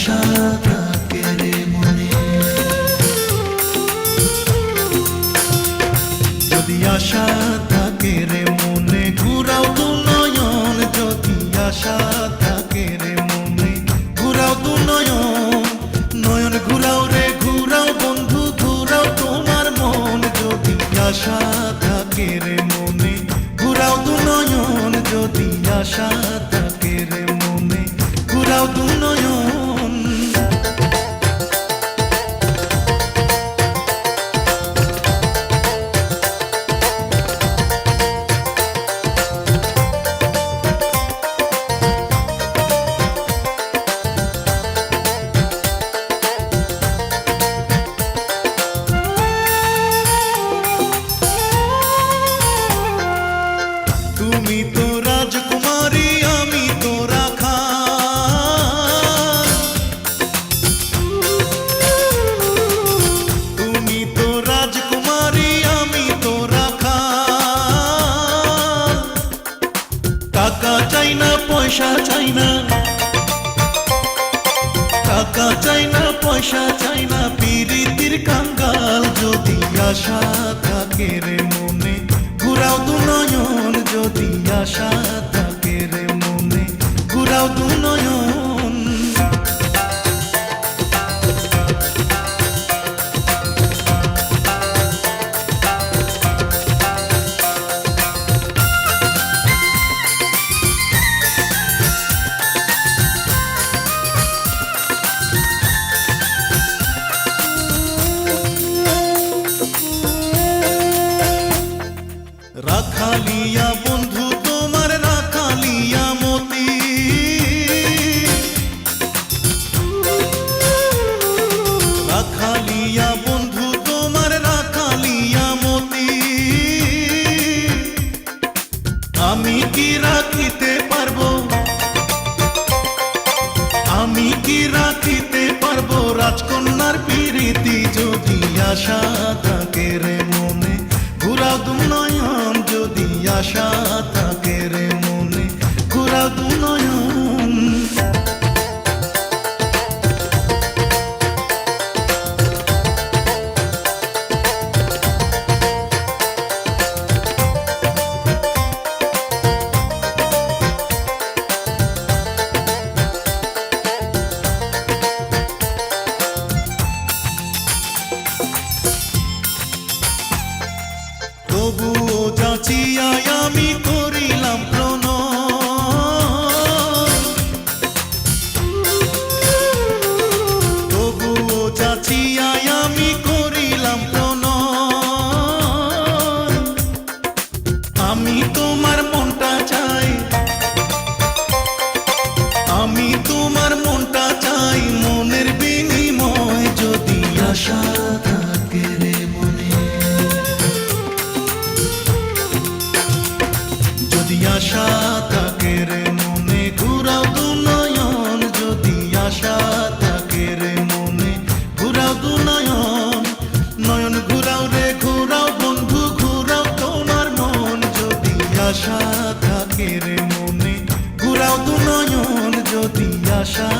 আশা থাকে রে মনে, যদি আশা থাকে রে মনে, ঘুরাও দু নয়ন, যদি আশা থাকে রে মনে, ঘুরাও দু নয়ন, নয়ন ঘুরাও রে ঘুরাও বন্ধু, ঘুরাও তোমার মন, যদি আশা থাকে রে মনে, ঘুরাও দু নয়ন, যদি আশা থাকে রে মনে, ঘুরাও দু নয়ন। তুমি তো রাজকুমারী, আমি তো রাখা, তুমি তো রাজকুমারী, আমি তো রাখা, টাকা চাই না পয়সা চাই না, টাকা চাই না পয়সা চাই না, পিরিতির কাঙ্গাল, যদি আশা থাকে রে মনে, ঘুরাও দু নয়ন, যদি আশা থাকে রে মনে, ঘুরাও দু নয়ন। রাখালিয়া বন্ধু তোমার, রাখালিয়া মতি, রাখালিয়া বন্ধু তোমার, রাখালিয়া মতি, আমি কি রাখিতে পারবো, আমি কি রাখিতে পারবো রাজকন্যার প্রীতি, যদি আশা থাকে রে মনে, ঘুরাও দু নয়ন, যদি আশা থাকে রে মনে, ঘুরাও দু নয়ন। তবুও যাচিয়াই আমি করিলাম প্রণয়, তবুও যাচিয়াই আমি করিলাম প্রণয়, আমি তোমার মনটা চাই, আমি তোমার মনটা চাই, মনের বিনিময়, যদি আশা থাকে রে মনে, যদি আশা থাকে রে মনে, ঘুরাও দু নয়ন, যদি আশা থাকে রে মনে, ঘুরাও দু নয়ন, নয়ন ঘুরাও রে ঘুরাও বন্ধু, ঘুরাও তোমার মন, যদি আশা থাকে রে মনে, ঘুরাও দু নয়ন, যদি আশা